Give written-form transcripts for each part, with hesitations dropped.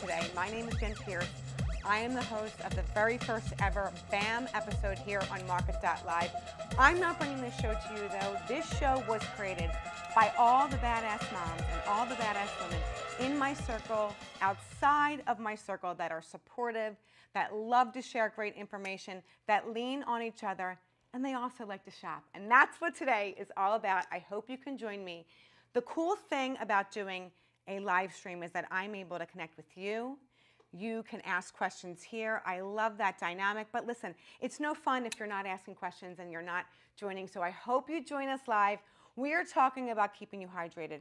today. My name is Jen Pierce. I am the host of the very first ever BAM episode here on MARKET.live. I'm not bringing this show to you though. This show was created by all the badass moms and all the badass women in my circle, outside of my circle, that are supportive, that love to share great information, that lean on each other, and they also like to shop. And that's what today is all about. I hope you can join me. The cool thing about doing a live stream is that I'm able to connect with you. You can ask questions here. I love that dynamic. But listen, it's no fun if you're not asking questions and you're not joining. So I hope you join us live. We are talking about keeping you hydrated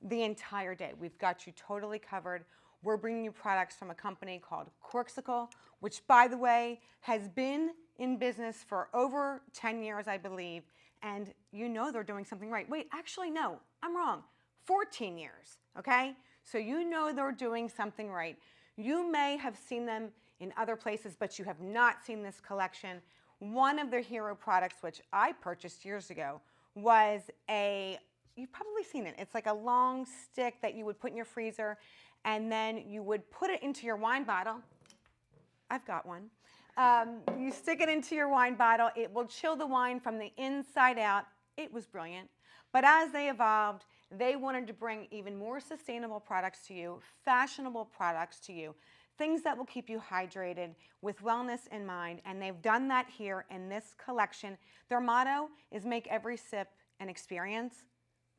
the entire day. We've got you totally covered. We're bringing you products from a company called Corksicle, which, by the way, has been in business for over 10 years, I believe. And you know they're doing something right. Wait, actually, no, I'm wrong. 14 years, okay? So you know they're doing something right. You may have seen them in other places, but you have not seen this collection. One of their hero products, which I purchased years ago, was you've probably seen it. It's like a long stick that you would put in your freezer, and then you would put it into your wine bottle. I've got one. You stick it into your wine bottle. It will chill the wine from the inside out. It was brilliant. But as they evolved, they wanted to bring even more sustainable products to you, fashionable products to you, things that will keep you hydrated with wellness in mind. And they've done that here in this collection. Their motto is make every sip an experience.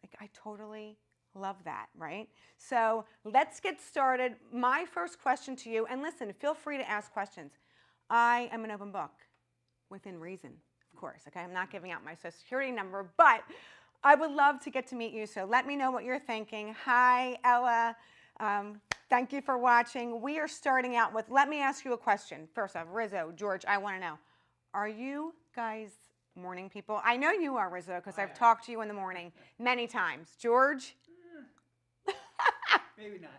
Like, I totally love that, right? So let's get started. My first question to you, and listen, feel free to ask questions. I am an open book, within reason, of course, okay? I'm not giving out my social security number, but I would love to get to meet you, so let me know what you're thinking. Hi, Ella. Thank you for watching. We are starting out with, let me ask you a question. First off, Rizzo, George, I want to know, are you guys morning people? I know you are, Rizzo, because I've talked to you in the morning many times. George? Maybe not.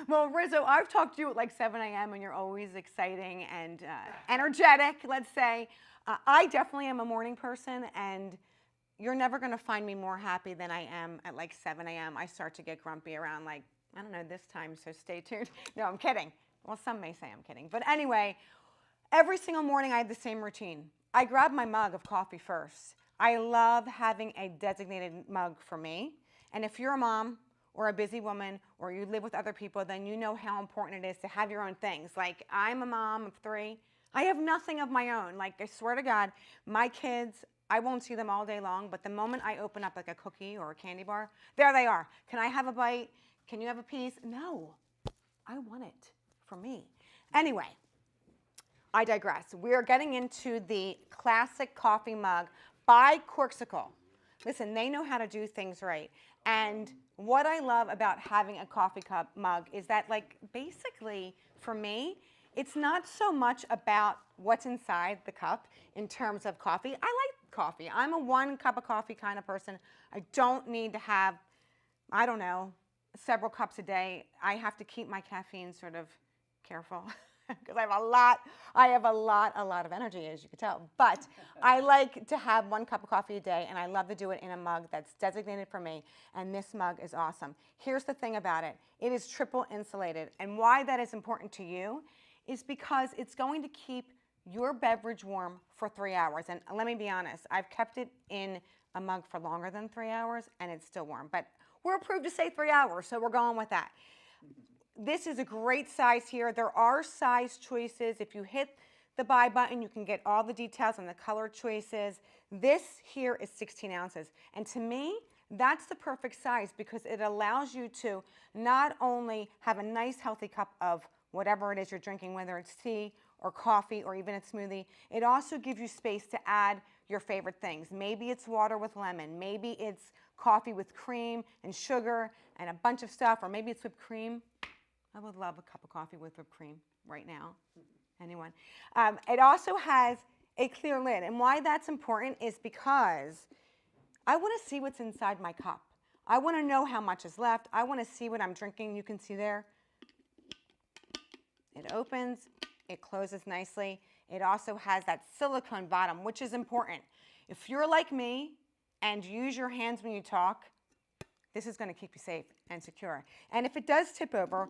Well, Rizzo, I've talked to you at like 7 a.m. and you're always exciting and energetic, let's say. I definitely am a morning person, and you're never going to find me more happy than I am at like 7 a.m. I start to get grumpy around like, I don't know, this time, so stay tuned. No, I'm kidding. Well, some may say I'm kidding. But anyway, every single morning I have the same routine. I grab my mug of coffee first. I love having a designated mug for me. And if you're a mom or a busy woman or you live with other people, then you know how important it is to have your own things. Like, I'm a mom of 3. I have nothing of my own. Like, I swear to God, my kids, I won't see them all day long, but the moment I open up like a cookie or a candy bar, there they are. Can I have a bite? Can you have a piece? No, I want it for me. Anyway, I digress. We are getting into the classic coffee mug by Corksicle. Listen, they know how to do things right. And what I love about having a coffee cup mug is that, like, basically for me, it's not so much about what's inside the cup in terms of coffee. I like coffee. I'm a 1 cup of coffee kind of person. I don't need to have, I don't know, several cups a day. I have to keep my caffeine sort of careful because I have a lot of energy, as you can tell. But I like to have 1 cup of coffee a day, and I love to do it in a mug that's designated for me, and this mug is awesome. Here's the thing about it. It is triple insulated, and why that is important to you is because it's going to keep your beverage warm for 3 hours. And let me be honest, I've kept it in a mug for longer than 3 hours, and it's still warm. But we're approved to say 3 hours, so we're going with that. This is a great size here. There are size choices. If you hit the buy button, you can get all the details on the color choices. This here is 16 ounces. And to me, that's the perfect size because it allows you to not only have a nice healthy cup of whatever it is you're drinking, whether it's tea or coffee or even a smoothie, it also gives you space to add your favorite things. Maybe it's water with lemon. Maybe it's coffee with cream and sugar and a bunch of stuff, or maybe it's whipped cream. I would love a cup of coffee with whipped cream right now. Anyone? It also has a clear lid. And why that's important is because I want to see what's inside my cup. I want to know how much is left. I want to see what I'm drinking. You can see there. It opens. It closes nicely. It also has that silicone bottom, which is important. If you're like me and use your hands when you talk, this is going to keep you safe and secure. And if it does tip over,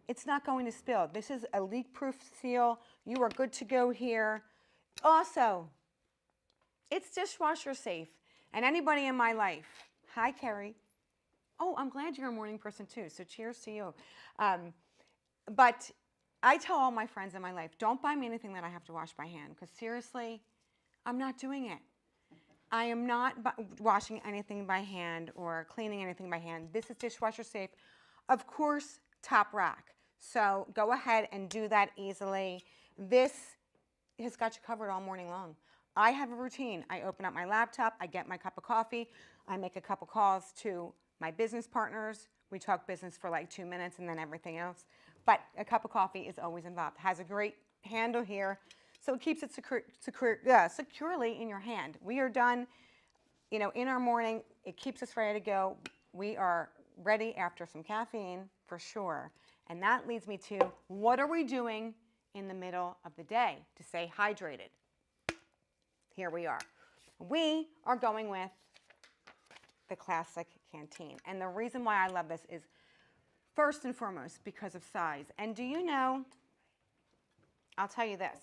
it's not going to spill. This is a leak-proof seal. You are good to go here. Also, it's dishwasher safe. And anybody in my life, hi, Carrie. Oh, I'm glad you're a morning person too, so cheers to you. But I tell all my friends in my life, don't buy me anything that I have to wash by hand, because seriously, I'm not doing it. I am not washing anything by hand or cleaning anything by hand. This is dishwasher safe. Of course, top rack. So go ahead and do that easily. This has got you covered all morning long. I have a routine. I open up my laptop, I get my cup of coffee, I make a couple calls to my business partners. We talk business for like 2 minutes and then everything else. But a cup of coffee is always involved. Has a great handle here, so it keeps it securely in your hand. We are done, in our morning. It keeps us ready to go. We are ready after some caffeine for sure. And that leads me to, what are we doing in the middle of the day to stay hydrated? Here we are. We are going with the classic canteen. And the reason why I love this is first and foremost because of size. And do you know, I'll tell you this,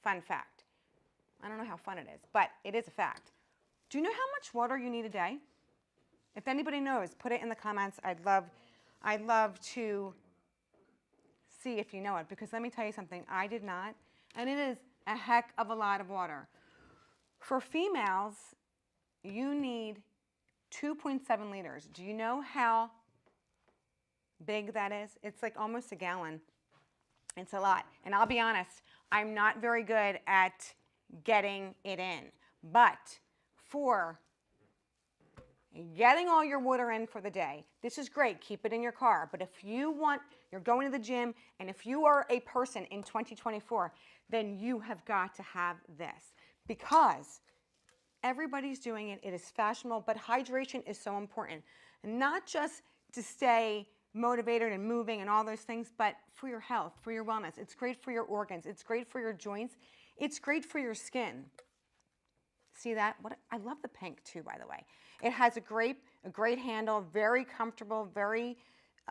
fun fact. I don't know how fun it is, but it is a fact. Do you know how much water you need a day? If anybody knows, put it in the comments. I'd love to see if you know it, because let me tell you something, I did not, and it is a heck of a lot of water. For females, you need 2.7 liters. Do you know how big that is? It's like almost a gallon. It's a lot. And I'll be honest, I'm not very good at getting it in. But for getting all your water in for the day, this is great. Keep it in your car. But if you're going to the gym, and if you are a person in 2024, then you have got to have this, because everybody's doing it. It is fashionable, but hydration is so important. And not just to stay motivated and moving and all those things, but for your health, for your wellness. It's great for your organs. It's great for your joints. It's great for your skin. See that? I love the pink too, by the way. It has a great handle, very comfortable, very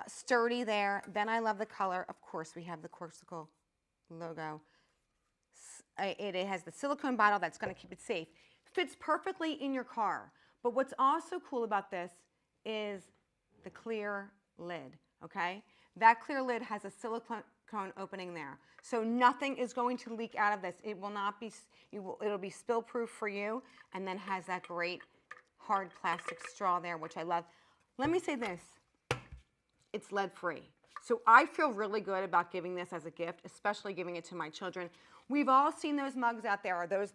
sturdy there. Then I love the color. Of course, we have the Corsical logo. It has the silicone bottle that's going to keep it safe. Fits perfectly in your car. But what's also cool about this is the clear lid, okay? That clear lid has a silicone opening there. So nothing is going to leak out of this. It will not be, it'll be spill proof for you, and then has that great hard plastic straw there, which I love. Let me say this, it's lead free. So I feel really good about giving this as a gift, especially giving it to my children. We've all seen those mugs out there, or those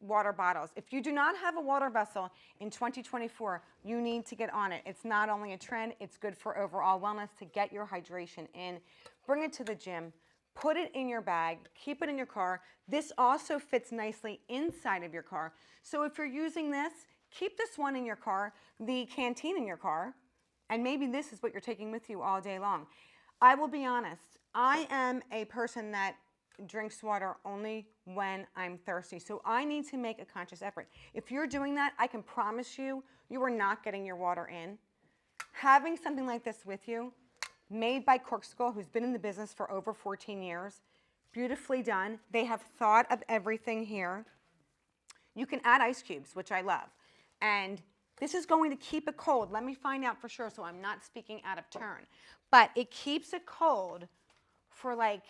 water bottles. If you do not have a water vessel in 2024, you need to get on it. It's not only a trend, it's good for overall wellness to get your hydration in. Bring it to the gym, put it in your bag, keep it in your car. This also fits nicely inside of your car. So if you're using this, keep this one in your car, the canteen in your car, and maybe this is what you're taking with you all day long. I will be honest, I am a person that drinks water only when I'm thirsty. So I need to make a conscious effort. If you're doing that, I can promise you, you are not getting your water in. Having something like this with you, made by Corsical, who's been in the business for over 14 years, beautifully done. They have thought of everything here. You can add ice cubes, which I love. And this is going to keep it cold. Let me find out for sure, so I'm not speaking out of turn. But it keeps it cold for like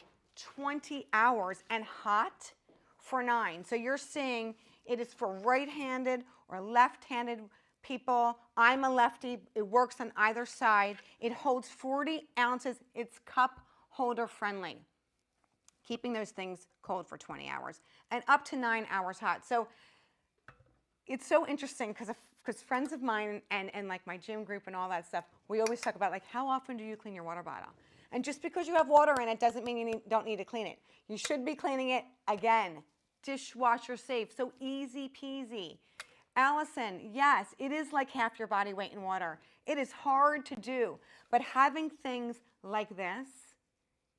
20 hours and hot for 9. So you're seeing it is for right-handed or left-handed people. I'm a lefty. It works on either side. It holds 40 ounces. It's cup holder friendly, keeping those things cold for 20 hours and up to 9 hours hot. So it's so interesting because friends of mine and like my gym group and all that stuff, we always talk about like, how often do you clean your water bottle? And just because you have water in it doesn't mean you don't need to clean it. You should be cleaning it, again, dishwasher safe, so easy peasy. Allison, yes, it is like half your body weight in water. It is hard to do, but having things like this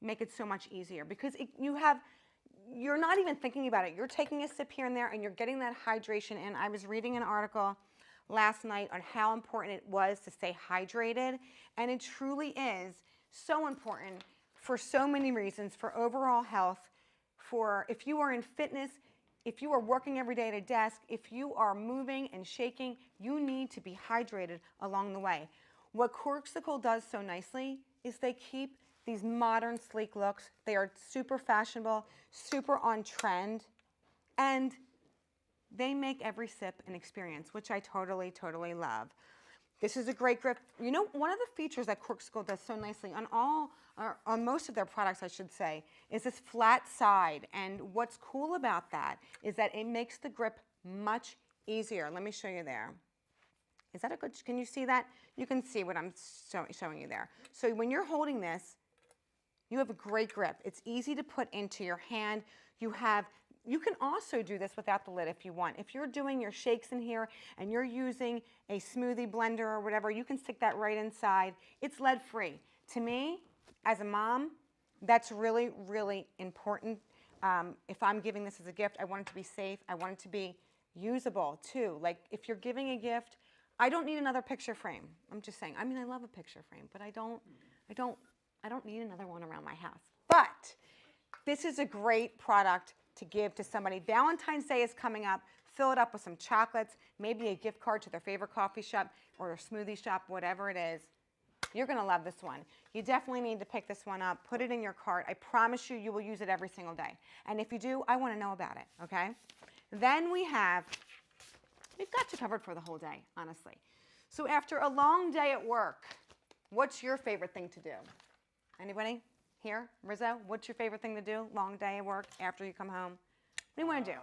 make it so much easier, because you're not even thinking about it. You're taking a sip here and there and you're getting that hydration in. I was reading an article last night on how important it was to stay hydrated, and it truly is so important for so many reasons, for overall health, for if you are in fitness, if you are working every day at a desk, if you are moving and shaking, you need to be hydrated along the way. What Corksicle does so nicely is they keep these modern, sleek looks. They are super fashionable, super on trend, and they make every sip an experience, which I totally, totally love. This is a great grip. You know, one of the features that Corksicle does so nicely on most of their products, I should say, is this flat side. And what's cool about that is that it makes the grip much easier. Let me show you there. Is that a good, can you see that? You can see what I'm showing you there. So when you're holding this, you have a great grip. It's easy to put into your hand. You can also do this without the lid if you want. If you're doing your shakes in here and you're using a smoothie blender or whatever, you can stick that right inside. It's lead-free. To me, as a mom, that's really, really important. If I'm giving this as a gift, I want it to be safe. I want it to be usable too. Like if you're giving a gift, I don't need another picture frame. I'm just saying. I mean, I love a picture frame, but I don't need another one around my house. But this is a great product to give to somebody. Valentine's Day is coming up. Fill it up with some chocolates, maybe a gift card to their favorite coffee shop or a smoothie shop, whatever it is. You're going to love this one. You definitely need to pick this one up. Put it in your cart. I promise you, you will use it every single day. And if you do, I want to know about it, okay? Then we've got you covered for the whole day, honestly. So after a long day at work, what's your favorite thing to do? Anybody here? Rizzo, what's your favorite thing to do? Long day at work after you come home? What do you want to do?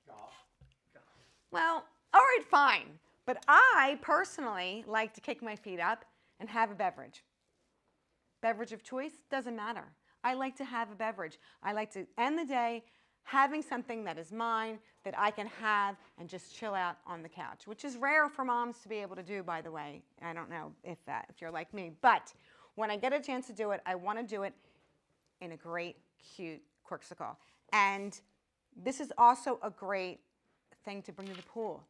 Golf. Well, all right, fine. But I personally like to kick my feet up and have a beverage. Beverage of choice, doesn't matter. I like to have a beverage. I like to end the day having something that is mine, that I can have and just chill out on the couch, which is rare for moms to be able to do, by the way. I don't know if you're like me. But when I get a chance to do it, I want to do it in a great, cute Corksicle. And this is also a great thing to bring to the pool.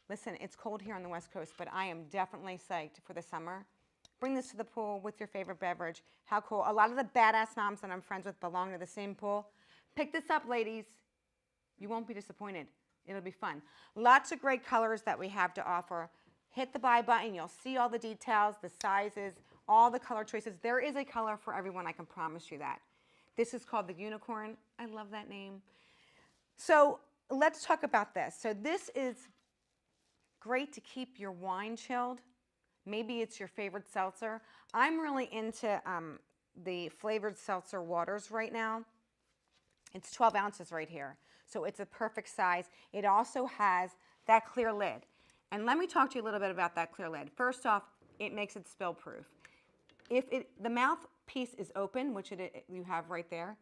Listen, it's cold here on the West Coast, but I am definitely psyched for the summer. Bring this to the pool with your favorite beverage. How cool. A lot of the badass moms that I'm friends with belong to the same pool. Pick this up, ladies. You won't be disappointed. It'll be fun. Lots of great colors that we have to offer. Hit the buy button. You'll see all the details, the sizes, all the color choices. There is a color for everyone, I can promise you that. This is called the Unicorn. I love that name. So let's talk about this. So this is great to keep your wine chilled. Maybe it's your favorite seltzer. I'm really into the flavored seltzer waters right now. It's 12 ounces right here. So it's a perfect size. It also has that clear lid. And let me talk to you a little bit about that clear lid. First off, it makes it spill proof. If the mouthpiece is open, which you have right there,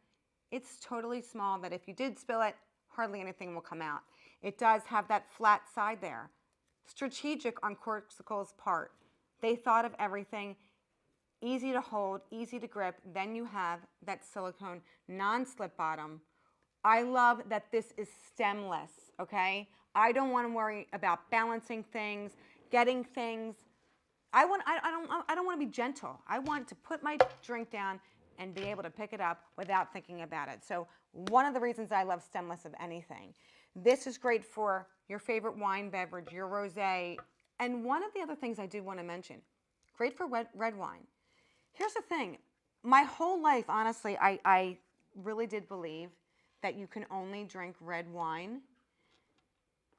it's totally small that if you did spill it, hardly anything will come out. It does have that flat side there. Strategic on Corksicle's part. They thought of everything. Easy to hold, easy to grip. Then you have that silicone non-slip bottom. I love that this is stemless, okay? I don't want to worry about balancing things, getting things. I don't want to be gentle. I want to put my drink down and be able to pick it up without thinking about it. So one of the reasons I love stemless of anything. This is great for your favorite wine beverage, your rosé. And one of the other things I do want to mention, great for red wine. Here's the thing. My whole life, honestly, I really did believe that you can only drink red wine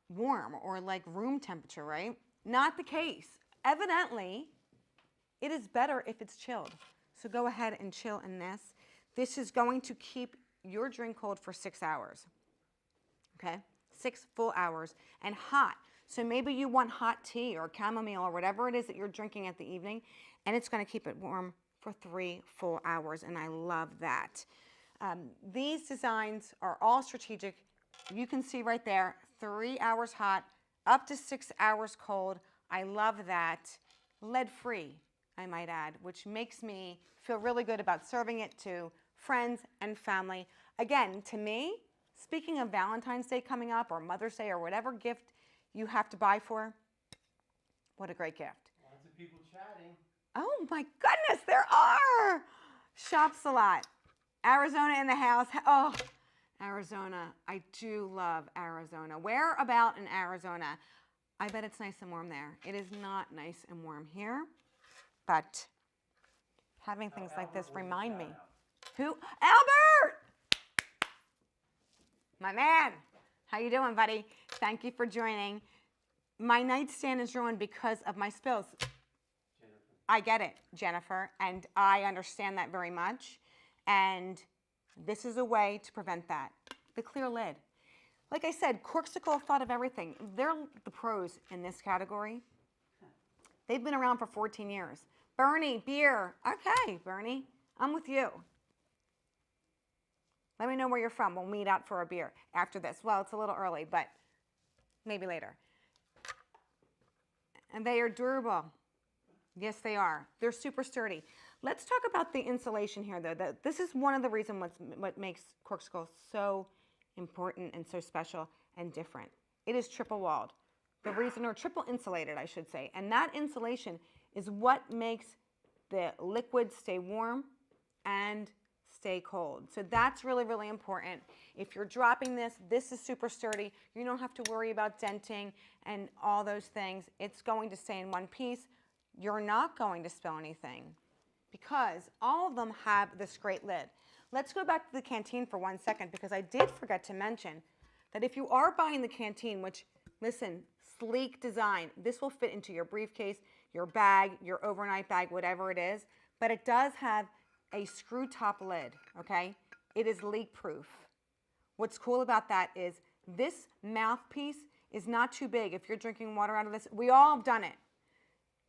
warm or like room temperature, right? Not the case. Evidently, it is better if it's chilled. So go ahead and chill in this. This is going to keep your drink cold for 6 hours. Okay? 6 full hours and hot. So maybe you want hot tea or chamomile or whatever it is that you're drinking at the evening, and it's going to keep it warm for 3 full hours, and I love that. These designs are all strategic. You can see right there, 3 hours hot, up to 6 hours cold. I love that. Lead-free, I might add, which makes me feel really good about serving it to friends and family. Again, to me, speaking of Valentine's Day coming up or Mother's Day or whatever gift you have to buy for, what a great gift. Lots of people chatting. Oh my goodness, there are. shops a lot. Arizona in the house. Oh, Arizona. I do love Arizona. Where about in Arizona? I bet it's nice and warm there. It is not nice and warm here, but having things like this remind me. Who? Albert! My man. How you doing, buddy? Thank you for joining. My nightstand is ruined because of my spills. I get it, Jennifer, and I understand that very much. And this is a way to prevent that. The clear lid. Like I said, Corksicle thought of everything. They're the pros in this category. They've been around for 14 years. Bernie, beer. Okay, Bernie, I'm with you. Let me know where you're from. We'll meet out for a beer after this. Well, it's a little early, but maybe later. And they are durable. Yes, they are. They're super sturdy. Let's talk about the insulation here, though. This is one of the reasons what makes Corksicle so important and so special and different. It is triple walled. The reason, or triple insulated, I should say. And that insulation is what makes the liquid stay warm and stay cold. So that's really, really important. If you're dropping this, this is super sturdy. You don't have to worry about denting and all those things. It's going to stay in one piece. You're not going to spill anything because all of them have this great lid. Let's go back to the canteen for 1 second because I did forget to mention that if you are buying the canteen, which, listen, sleek design, this will fit into your briefcase, your bag, your overnight bag, whatever it is, but it does have a screw top lid, okay? It is leak proof. What's cool about that is this mouthpiece is not too big. If you're drinking water out of this, we all have done it.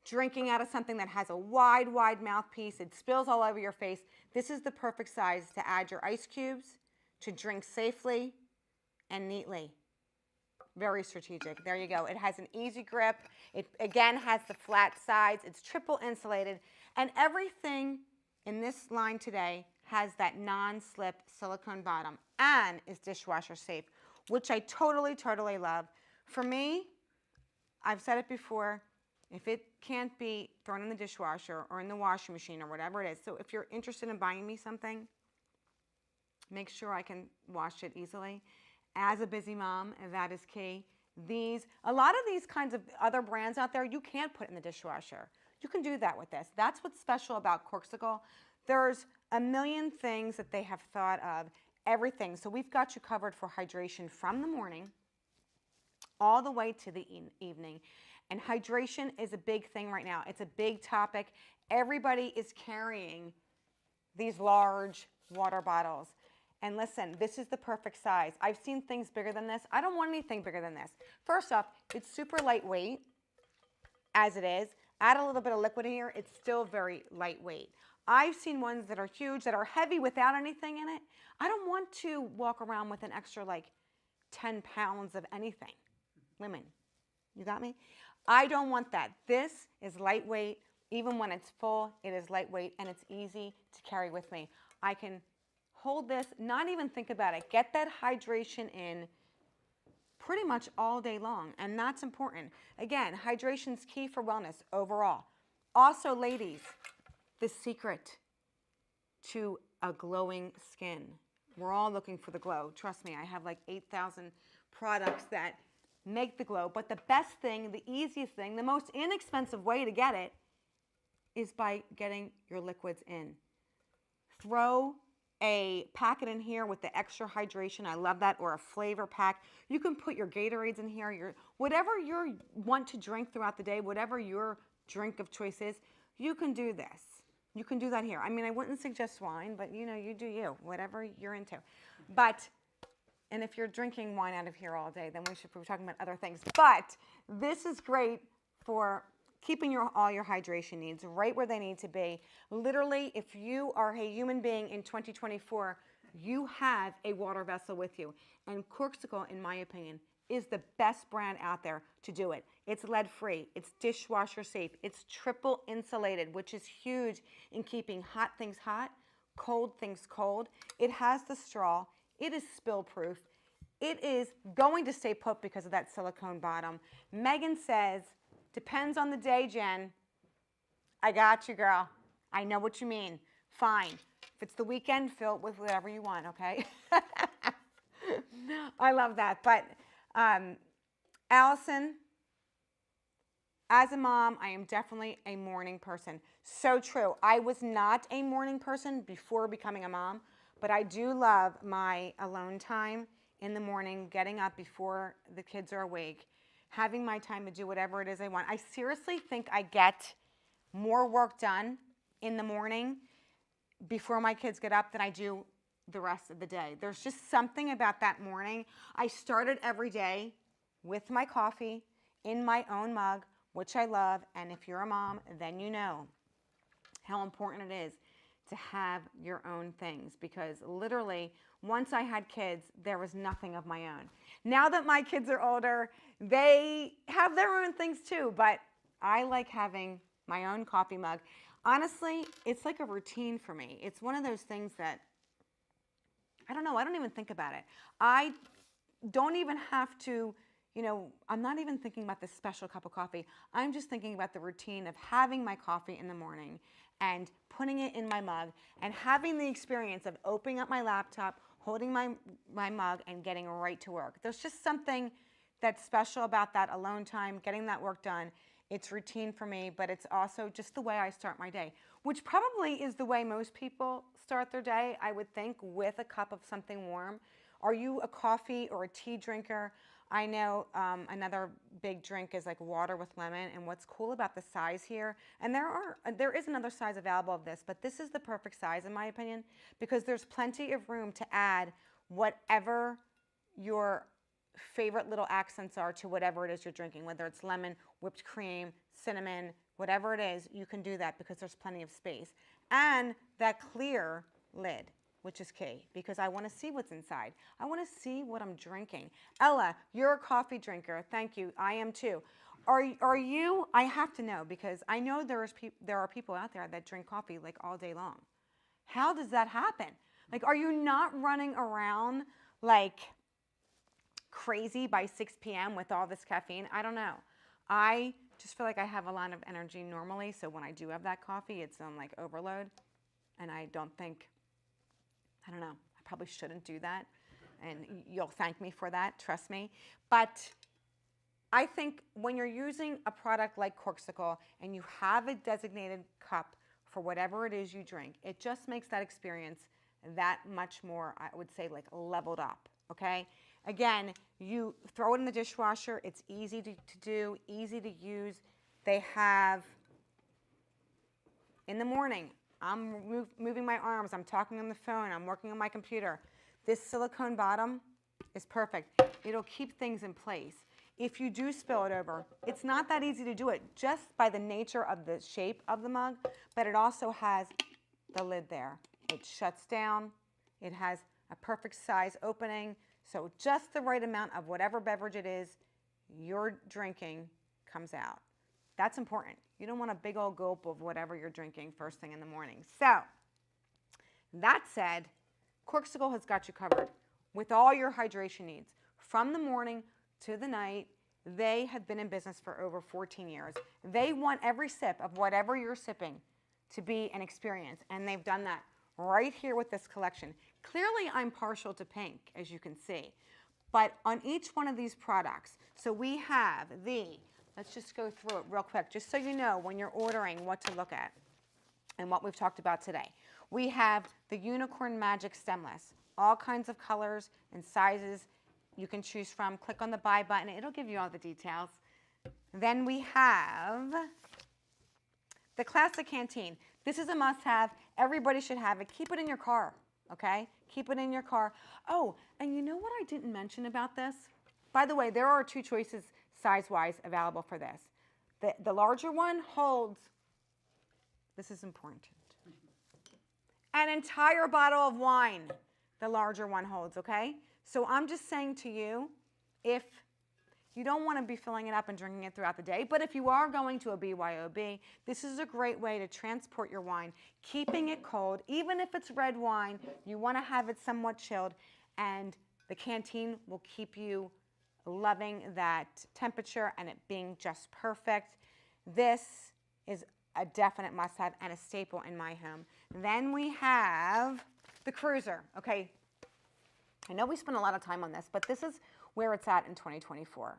Drinking out of something that has a wide mouthpiece, it spills all over your face. This is the perfect size to add your ice cubes, to drink safely and neatly. Very strategic. There you go. It has an easy grip. It, again, has the flat sides. It's triple insulated. And everything in this line today has that non-slip silicone bottom and is dishwasher safe, which I totally love. For me, I've said it before, if it can't be thrown in the dishwasher or in the washing machine or whatever it is, so if you're interested in buying me something, make sure I can wash it easily. As a busy mom, that is key. A lot of these kinds of other brands out there, you can't put in the dishwasher. You can do that with this. That's what's special about Corksicle. There's a million things that they have thought of, everything. So we've got you covered for hydration from the morning all the way to the evening. And hydration is a big thing right now. It's a big topic. Everybody is carrying these large water bottles. And listen, this is the perfect size. I've seen things bigger than this. I don't want anything bigger than this. First off, it's super lightweight as it is. Add a little bit of liquid here, it's still very lightweight. I've seen ones that are huge, that are heavy without anything in it. I don't want to walk around with an extra like 10 pounds of anything. Women, you got me? I don't want that. This is lightweight. Even when it's full, it is lightweight and it's easy to carry with me. I can hold this, not even think about it. Get that hydration in pretty much all day long, and that's important. Again, hydration's key for wellness overall. Also, ladies, the secret to a glowing skin. We're all looking for the glow. Trust me, I have like 8,000 products that make the glow, but the best thing, the easiest thing, the most inexpensive way to get it is by getting your liquids in. Throw a packet in here with the extra hydration. I love that. Or a flavor pack. You can put your Gatorades in here. Whatever you want to drink throughout the day, whatever your drink of choice is, you can do this. You can do that here. I mean, I wouldn't suggest wine, but you know, you do you, whatever you're into. And if you're drinking wine out of here all day, then we should be talking about other things. But this is great for keeping all your hydration needs right where they need to be. Literally, if you are a human being in 2024, you have a water vessel with you. And Corksicle, in my opinion, is the best brand out there to do it. It's lead-free, it's dishwasher safe, it's triple insulated, which is huge in keeping hot things hot, cold things cold. It has the straw, it is spill-proof, it is going to stay put because of that silicone bottom. Megan says, depends on the day, Jen. I got you, girl. I know what you mean. fine. If it's the weekend, fill it with whatever you want, okay? I love that. But Allison, as a mom, I am definitely a morning person. So true. I was not a morning person before becoming a mom, but I do love my alone time in the morning, getting up before the kids are awake, having my time to do whatever it is I want. I seriously think I get more work done in the morning before my kids get up than I do the rest of the day. There's just something about that morning. I started every day with my coffee in my own mug, which I love. And if you're a mom, then you know how important it is to have your own things, because literally once I had kids, there was nothing of my own. Now that my kids are older, they have their own things too, but I like having my own coffee mug. Honestly, it's like a routine for me. It's one of those things that, I don't know, I don't even think about it. I don't even have to, I'm not even thinking about this special cup of coffee. I'm just thinking about the routine of having my coffee in the morning and putting it in my mug and having the experience of opening up my laptop, holding my mug, and getting right to work. There's just something that's special about that alone time, getting that work done. It's routine for me, but it's also just the way I start my day, which probably is the way most people start their day, I would think, with a cup of something warm. Are you a coffee or a tea drinker? I know another big drink is like water with lemon, and what's cool about the size here, and there is another size available of this, but this is the perfect size in my opinion, because there's plenty of room to add whatever your favorite little accents are to whatever it is you're drinking, whether it's lemon, whipped cream, cinnamon, whatever it is, you can do that because there's plenty of space. And that clear lid, which is key, because I want to see what's inside. I want to see what I'm drinking. Ella, you're a coffee drinker. Thank you. I am too. Are you? I have to know, because I know there are people out there that drink coffee like all day long. How does that happen? Like, are you not running around like crazy by 6 p.m. with all this caffeine? I don't know. I just feel like I have a lot of energy normally, so when I do have that coffee, it's on like overload, and I don't think, I don't know, I probably shouldn't do that, and you'll thank me for that, trust me. But I think when you're using a product like Corksicle and you have a designated cup for whatever it is you drink, it just makes that experience that much more, I would say, like leveled up, okay? Again, you throw it in the dishwasher. It's easy to do, easy to use. They have, in the morning, I'm moving my arms, I'm talking on the phone, I'm working on my computer. This silicone bottom is perfect. It'll keep things in place. If you do spill it over, it's not that easy to do it just by the nature of the shape of the mug, but it also has the lid there. It shuts down. It has a perfect size opening. So just the right amount of whatever beverage it is you're drinking comes out. That's important. You don't want a big old gulp of whatever you're drinking first thing in the morning. So that said, Corksicle has got you covered with all your hydration needs. From the morning to the night, they have been in business for over 14 years. They want every sip of whatever you're sipping to be an experience, and they've done that right here with this collection. Clearly, I'm partial to pink, as you can see. But on each one of these products, so we have let's just go through it real quick, just so you know when you're ordering what to look at and what we've talked about today. We have the Unicorn Magic Stemless, all kinds of colors and sizes you can choose from. Click on the buy button. It'll give you all the details. Then we have the Classic Canteen. This is a must-have. Everybody should have it. Keep it in your car, okay? Keep it in your car. Oh, and you know what I didn't mention about this? By the way, there are two choices size-wise available for this. The larger one holds, this is important, an entire bottle of wine. The larger one holds, okay? So I'm just saying to you, if you don't want to be filling it up and drinking it throughout the day, but if you are going to a BYOB, this is a great way to transport your wine, keeping it cold. Even if it's red wine, you want to have it somewhat chilled, and the canteen will keep you loving that temperature and it being just perfect. This is a definite must-have and a staple in my home. Then we have the Cruiser, okay? I know we spent a lot of time on this, but this is where it's at in 2024.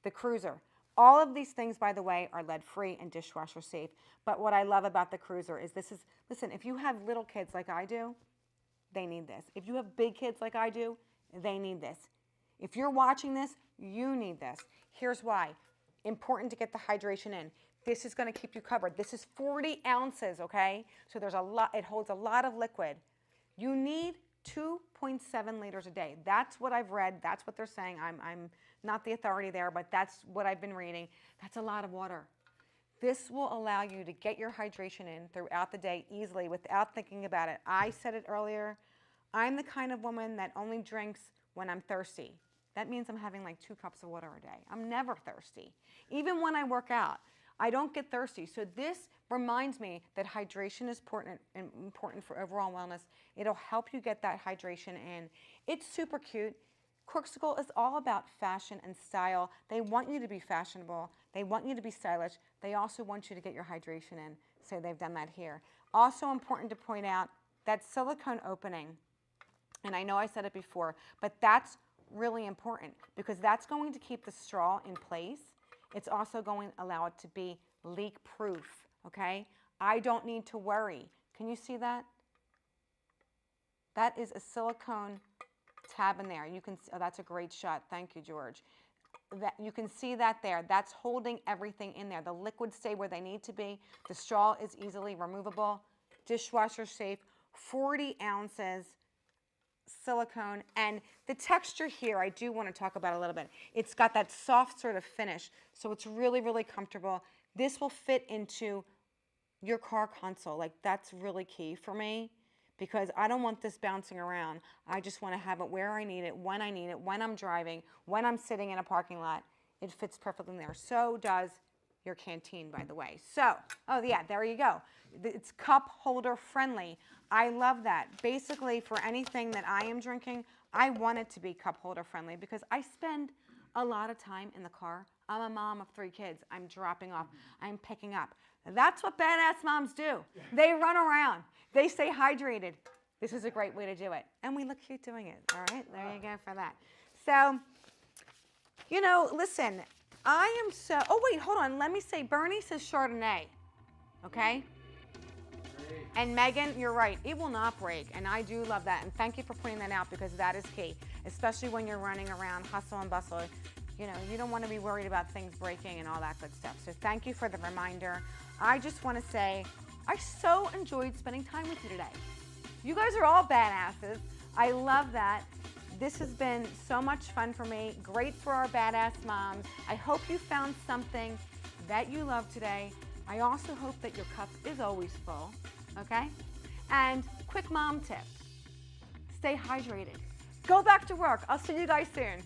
The Cruiser. All of these things, by the way, are lead-free and dishwasher safe. But what I love about the Cruiser is this is, listen, if you have little kids like I do, they need this. If you have big kids like I do, they need this. If you're watching this, you need this. Here's why. Important to get the hydration in. This is going to keep you covered. This is 40 ounces, okay? So there's a lot, it holds a lot of liquid. You need 2.7 liters a day. That's what I've read. That's what they're saying. I'm not the authority there, but that's what I've been reading. That's a lot of water. This will allow you to get your hydration in throughout the day easily without thinking about it. I said it earlier. I'm the kind of woman that only drinks when I'm thirsty. That means I'm having like 2 cups of water a day. I'm never thirsty. Even when I work out, I don't get thirsty. So this reminds me that hydration is important for overall wellness. It'll help you get that hydration in. It's super cute. Corksicle is all about fashion and style. They want you to be fashionable. They want you to be stylish. They also want you to get your hydration in. So they've done that here. Also important to point out that silicone opening. And I know I said it before, but that's really important because that's going to keep the straw in place. It's also going to allow it to be leak proof, okay? I don't need to worry. Can you see that? That is a silicone tab in there. You can, oh, that's a great shot. Thank you, George. That, you can see that there. That's holding everything in there. The liquids stay where they need to be. The straw is easily removable. Dishwasher safe. 40 ounces silicone. And the texture here, I do want to talk about a little bit. It's got that soft sort of finish. So it's really, really comfortable. This will fit into your car console. Like, that's really key for me, because I don't want this bouncing around. I just want to have it where I need it, when I'm driving, when I'm sitting in a parking lot. It fits perfectly in there. So does your canteen, by the way. So, oh yeah, there you go. It's cup holder friendly. I love that. Basically, for anything that I am drinking, I want it to be cup holder friendly because I spend a lot of time in the car. I'm a mom of 3 kids. I'm dropping off. I'm picking up. That's what badass moms do. They run around. They stay hydrated. This is a great way to do it. And we look cute doing it. All right, there you go for that. So, you know, listen, I am so, oh wait, hold on. Let me say, Bernie says Chardonnay, okay? And Megan, you're right. It will not break, and I do love that. And thank you for pointing that out because that is key, especially when you're running around, hustle and bustle. You know, you don't want to be worried about things breaking and all that good stuff. So thank you for the reminder. I just want to say, I so enjoyed spending time with you today. You guys are all badasses. I love that. This has been so much fun for me. Great for our badass moms. I hope you found something that you love today. I also hope that your cup is always full, okay? And quick mom tip, stay hydrated. Go back to work. I'll see you guys soon.